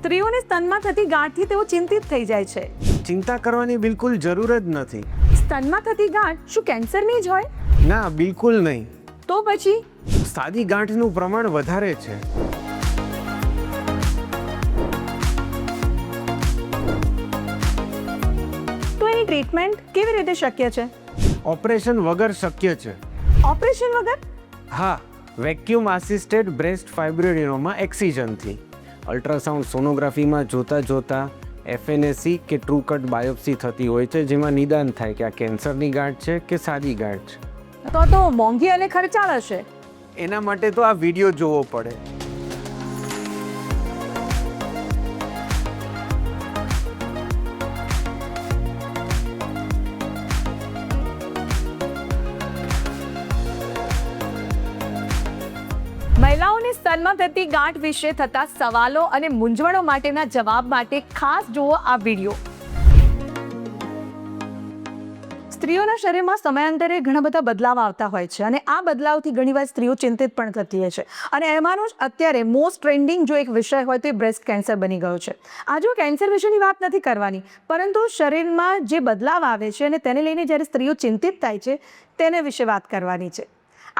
સ્ત્રીઓને સ્તનમાં થતી ગાંઠથી તેઓ ચિંતિત થઈ જાય છે. ચિંતા કરવાની બિલકુલ જરૂર જ નથી. સ્તનમાં થતી ગાંઠ શું કેન્સરની જ હોય? ના, બિલકુલ નહીં. તો પછી સાદી ગાંઠનું પ્રમાણ વધારે છે. તો એની ટ્રીટમેન્ટ કેવી રીતે શક્ય છે? ઓપરેશન વગર શક્ય છે. ઓપરેશન વગર? હા, વેક્યુમ આસિસ્ટેડ બ્રેસ્ટ ફાઇબ્રોએડિનોમા એક્સિઝનથી. અલ્ટ્રાસાઉન્ડ સોનોગ્રાફીમાં જોતા એફએનએસી કે ટ્રુ કટ બાયોપ્સી થતી હોય છે, જેમાં નિદાન થાય કે આ કેન્સરની ગાંઠ છે કે સાદી ગાંઠ છે. તો મોંઘી અને ખર્ચાળ હશે. એના માટે તો આ વિડીયો જોવો પડે. મહિલાઓને સ્તનમાં થતી ગાંઠ વિશે થતા સવાલો અને મૂંઝવણો માટેના જવાબ માટે ખાસ જુઓ આ વિડીયો. સ્ત્રીઓના શરીરમાં સમયાંતરે ઘણા બધા બદલાવ આવતા હોય છે અને આ બદલાવથી ઘણીવાર સ્ત્રીઓ ચિંતિત પણ થતી હોય છે. અને એમાંનો જ અત્યારે મોસ્ટ ટ્રેન્ડિંગ જો એક વિષય હોય તો એ બ્રેસ્ટ કેન્સર બની ગયો છે. આજે હું કેન્સર વિશેની વાત નથી કરવાની, પરંતુ શરીરમાં જે બદલાવ આવે છે અને તેને લઈને જ્યારે સ્ત્રીઓ ચિંતિત થાય છે તેને વિશે વાત કરવાની છે.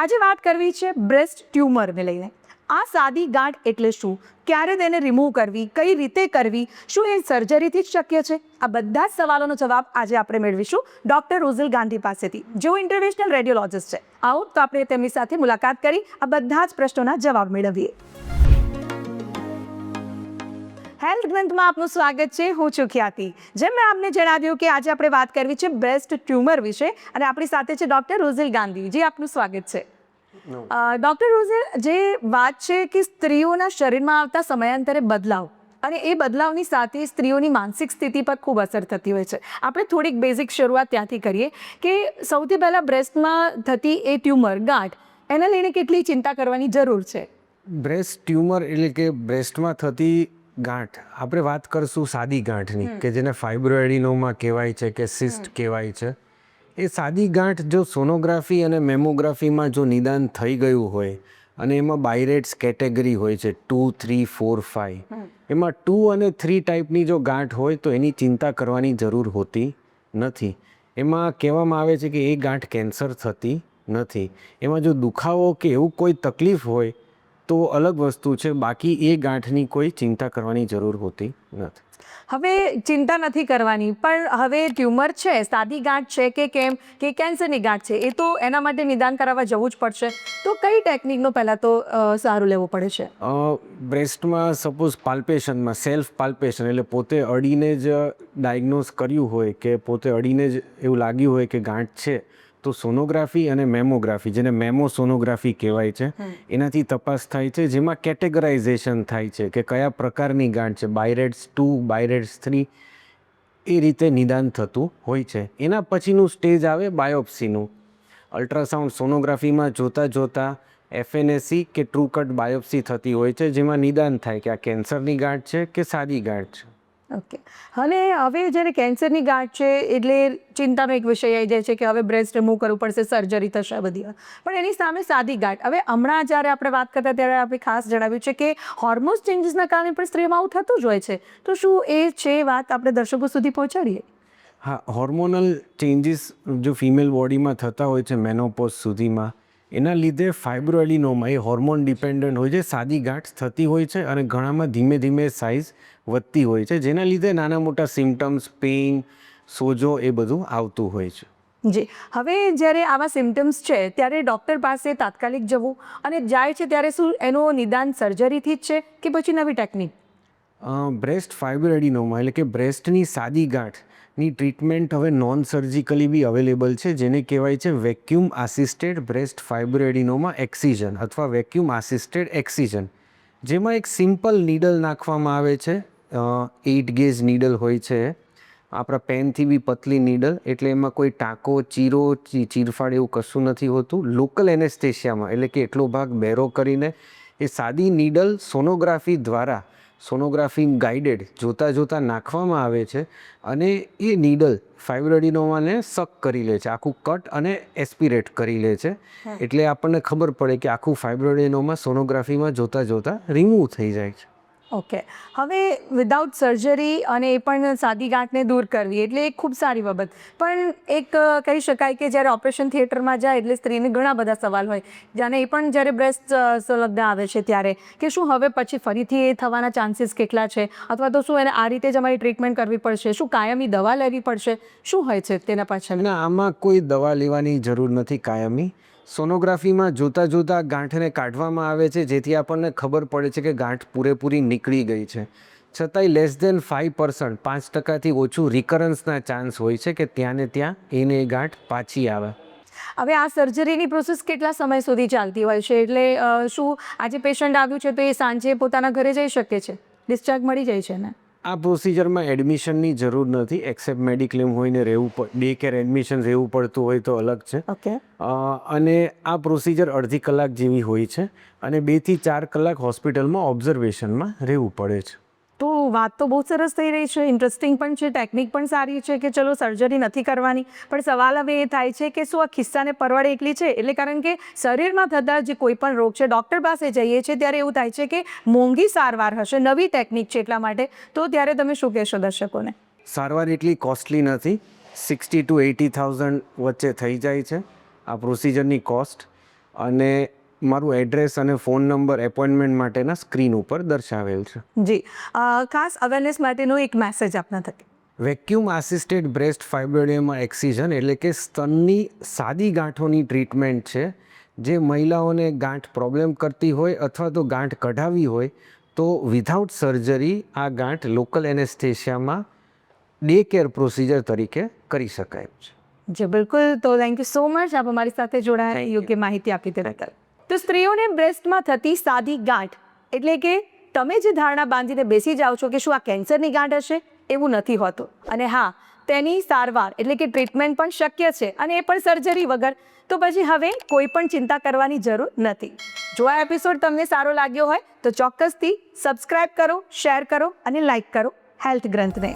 આજે વાત કરવી છે બ્રેસ્ટ ટ્યુમરને લઈને. આ સાદી ગાંઠ એટલે શું, ક્યારે તેને રિમૂવ કરવી, કઈ રીતે કરવી, શું એ સર્જરીથી જ શક્ય છે? આ બધા જ સવાલોનો જવાબ આજે આપણે મેળવીશું ડૉક્ટર રોઝિલ ગાંધી પાસેથી, જેઓ ઇન્ટરવેન્શનલ રેડિયોલોજિસ્ટ છે. આવો તો આપણે તેમની સાથે મુલાકાત કરી આ બધા જ પ્રશ્નોના જવાબ મેળવીએ. હેલ્થ ગ્રંથમાં આપનું સ્વાગત છે. હું છું ખ્યાતિ. જેમ મેં આપને જણાવ્યું કે આજે આપણે વાત કરવી છે બ્રેસ્ટ ટ્યુમર વિશે અને આપણી સાથે છે ડૉક્ટર રોઝિલ ગાંધી. જી, આપનું સ્વાગત છે. ડૉક્ટર રોઝિલ, જે વાત છે કે સ્ત્રીઓના શરીરમાં આવતા સમયાંતરે બદલાવ અને એ બદલાવની સાથે સ્ત્રીઓની માનસિક સ્થિતિ પર ખૂબ અસર થતી હોય છે. આપણે થોડીક બેઝિક શરૂઆત ત્યાંથી કરીએ કે સૌથી પહેલાં બ્રેસ્ટમાં થતી એ ટ્યુમર ગાંઠ એને લઈને કેટલી ચિંતા કરવાની જરૂર છે? બ્રેસ્ટ ટ્યુમર એટલે કે બ્રેસ્ટમાં થતી ગાંઠ, આપણે વાત કરશું સાદી ગાંઠની, કે જેને ફાઇબ્રોએડિનોમા કહેવાય છે કે સિસ્ટ કહેવાય છે. એ સાદી ગાંઠ જો સોનોગ્રાફી અને મેમોગ્રાફીમાં જો નિદાન થઈ ગયું હોય અને એમાં બાયરેટ્સ કેટેગરી હોય છે 2, 3, 4, 5, એમાં 2 અને 3 ટાઈપની જો ગાંઠ હોય તો એની ચિંતા કરવાની જરૂર હોતી નથી. એમાં કહેવામાં આવે છે કે એ ગાંઠ કેન્સર થતી નથી. એમાં જો દુખાવો કે એવું કોઈ તકલીફ હોય તો અલગ વસ્તુ છે, બાકી એ ગાંઠની કોઈ ચિંતા કરવાની જરૂર હોતી નથી. હવે ચિંતા નથી કરવાની, પણ હવે ટ્યુમર છે, સાદી ગાંઠ છે કે કેમ કે કેન્સરની ગાંઠ છે, એ તો એના માટે નિદાન કરાવવા જવું જ પડશે. તો કઈ ટેકનિકનો પહેલાં તો સહારો લેવો પડે છે? બ્રેસ્ટમાં સપોઝ પાલ્પેશનમાં સેલ્ફ પાલ્પેશન એટલે પોતે અડીને જ ડાયગ્નોઝ કર્યું હોય કે પોતે અડીને જ એવું લાગ્યું હોય કે ગાંઠ છે, તો સોનોગ્રાફી અને મેમોગ્રાફી, જેને મેમો સોનોગ્રાફી કહેવાય છે, એનાથી તપાસ થાય છે, જેમાં કેટેગરાઇઝેશન થાય છે કે કયા પ્રકારની ગાંઠ છે, બાયરેટ્સ 2, બાયરેટ્સ 3, એ રીતે નિદાન થતું હોય છે. એના પછીનું સ્ટેજ આવે બાયોપ્સીનું. અલ્ટ્રાસાઉન્ડ સોનોગ્રાફીમાં જોતા એફએનએસી કે ટ્રુ કટ બાયોપ્સી થતી હોય છે, જેમાં નિદાન થાય કે આ કેન્સરની ગાંઠ છે કે સાદી ગાંઠ છે. ઓકે. અને હવે જ્યારે કેન્સરની ગાંઠ છે એટલે ચિંતાનો એક વિષય આવી જાય છે કે હવે બ્રેસ્ટ રિમૂવ કરવું પડશે, સર્જરી થશે બધી. પણ એની સામે સાદી ગાંઠ, હવે હમણાં જ્યારે આપણે વાત કરતા ત્યારે આપણે ખાસ જણાવ્યું છે કે હોર્મોન્સ ચેન્જીસના કારણે પણ સ્ત્રીઓમાં આવું થતું જ હોય છે. તો શું એ છે વાત આપણે દર્શકો સુધી પહોંચાડીએ? હા, હોર્મોનલ ચેન્જીસ જો ફિમેલ બોડીમાં થતા હોય છે મેનોપોઝ સુધીમાં, એના લીધે ફાઇબ્રોએડિનોમા એ હોર્મોન ડિપેન્ડન્ટ હોય છે, સાદી ગાંઠ થતી હોય છે અને ઘણામાં ધીમે ધીમે સાઇઝ વધતી હોય છે, જેના લીધે નાના મોટા સિમ્ટમ્સ, પેઇન, સોજો એ બધું આવતું હોય છે. જી. હવે જ્યારે આવા સિમ્ટમ્સ છે ત્યારે ડૉક્ટર પાસે તાત્કાલિક જવું, અને જાય છે ત્યારે શું એનું નિદાન સર્જરીથી જ છે કે પછી નવી ટેકનિક? બ્રેસ્ટ ફાઇબ્રોએડિનોમા એટલે કે બ્રેસ્ટની સાદી ગાંઠની ટ્રીટમેન્ટ હવે નોન સર્જિકલી બી અવેલેબલ છે, જેને કહેવાય છે વેક્યુમ આસિસ્ટેડ બ્રેસ્ટ ફાઇબ્રોએડિનોમા એક્સિઝન અથવા વેક્યુમ આસિસ્ટેડ એક્સિઝન, જેમાં એક સિમ્પલ નીડલ નાખવામાં આવે છે. 8 ગેજ નીડલ હોય છે, આપણા પેનથી બી પતલી નીડલ, એટલે એમાં કોઈ ટાંકો, ચીરો, ચીરફાડ એવું કશું નથી હોતું. લોકલ એનેસ્થેશિયામાં એટલે કે એટલો ભાગ બેરો કરીને એ સાદી નીડલ સોનોગ્રાફી દ્વારા, સોનોગ્રાફી ગાઈડેડ જોતા નાખવામાં આવે છે અને એ નીડલ ફાઇબ્રોએડિનોમાને સક કરી લે છે, આખું કટ અને એસ્પિરેટ કરી લે છે. એટલે આપણને ખબર પડે કે આખું ફાઇબ્રોએડિનોમા સોનોગ્રાફીમાં જોતા રિમૂવ થઈ જાય છે. ઓકે, હવે વિધાઉટ સર્જરી અને એ પણ સાદી ગાંઠને દૂર કરવી એટલે એક ખૂબ સારી બાબત, પણ એક કહી શકાય કે જ્યારે ઓપરેશન થિયેટરમાં જાય એટલે સ્ત્રીને ઘણા બધા સવાલ હોય, જાણે એ પણ જ્યારે બ્રેસ્ટ સંલગ્ન આવે છે ત્યારે કે શું હવે પછી ફરીથી એ થવાના ચાન્સીસ કેટલા છે, અથવા તો શું એને આ રીતે જ અમારી ટ્રીટમેન્ટ કરવી પડશે, શું કાયમી દવા લેવી પડશે, શું હોય છે તેના પાછળ? ના, આમાં કોઈ દવા લેવાની જરૂર નથી કાયમી. સોનોગ્રાફીમાં જોતા ગાંઠને કાઢવામાં આવે છે, જેથી આપણને ખબર પડે છે કે ગાંઠ પૂરેપૂરી નીકળી ગઈ છે. છતાંય લેસ દેન 5%, 5%થી ઓછું રિકરન્સના ચાન્સ હોય છે કે ત્યાં ને ત્યાં એ ગાંઠ પાછી આવે. હવે આ સર્જરીની પ્રોસેસ કેટલા સમય સુધી ચાલતી હોય છે, એટલે શું આજે પેશન્ટ આવ્યું છે તો એ સાંજે પોતાના ઘરે જઈ શકે છે, ડિસ્ચાર્જ મળી જાય છે ને? આ પ્રોસિજરમાં એડમિશનની જરૂર નથી, એક્સેપ્ટ મેડિક્લેમ હોઈને ડે કેર એડમિશન રહેવું પડતું હોય તો અલગ છે. ઓકે. અને આ પ્રોસિજર અડધી કલાક જેવી હોય છે અને 2 થી 4 કલાક હોસ્પિટલમાં ઓબ્ઝર્વેશનમાં રહેવું પડે છે. તો વાત તો બહુ સરસ થઈ રહી છે, ઇન્ટરેસ્ટિંગ પણ છે, ટેકનિક પણ સારી છે કે ચલો સર્જરી નથી કરવાની, પણ સવાલ હવે એ થાય છે કે શું આ ખિસ્સાને પરવડે એટલી છે? એટલે કારણ કે શરીરમાં થતા જે કોઈ પણ રોગ છે, ડૉક્ટર પાસે જઈએ છીએ ત્યારે એવું થાય છે કે મોંઘી સારવાર હશે, નવી ટેકનિક છે એટલા માટે, તો ત્યારે તમે શું કહેશો દર્શકોને? સારવાર એટલી કોસ્ટલી નથી, 60,000 to 80,000 વચ્ચે થઈ જાય છે આ પ્રોસિજરની કોસ્ટ. અને મારું એડ્રેસ અને ફોન નંબર એપોઇન્ટમેન્ટ માટેના સ્ક્રીન ઉપર દર્શાવેલ છે. જી, ખાસ અવેરનેસ માટેનો એક મેસેજ આપના થકી. વેક્યુમ આસિસ્ટેડ બ્રેસ્ટ ફાઇબ્રોઇડમાં એક્સિઝન એટલે કે સ્તનની સાદી ગાંઠોની ટ્રીટમેન્ટ છે, જે મહિલાઓને ગાંઠ પ્રોબ્લેમ કરતી હોય અથવા તો ગાંઠ કઢાવી હોય તો વિધાઉટ સર્જરી આ ગાંઠ લોકલ એનેસ્થેશિયામાં ડે કેર પ્રોસિજર તરીકે કરી શકાય છે. જી બિલકુલ, તો થેન્ક યુ સો મચ, આપ અમારી સાથે જોડાયા, યોગ્ય માહિતી આપી તે બદલ. તો સ્ત્રીઓને બ્રેસ્ટમાં થતી સાદી ગાંઠ એટલે કે તમે જે ધારણા બાંધીને બેસી જાઓ છો કે શું આ કેન્સરની ગાંઠ હશે, એવું નથી હોતું. અને હા, તેની સારવાર એટલે કે ટ્રીટમેન્ટ પણ શક્ય છે, અને એ પણ સર્જરી વગર. તો પછી હવે કોઈ પણ ચિંતા કરવાની જરૂર નથી. જો આ એપિસોડ તમને સારો લાગ્યો હોય તો ચોક્કસથી સબસ્ક્રાઇબ કરો, શેર કરો અને લાઇક કરો હેલ્થ ગ્રંથને.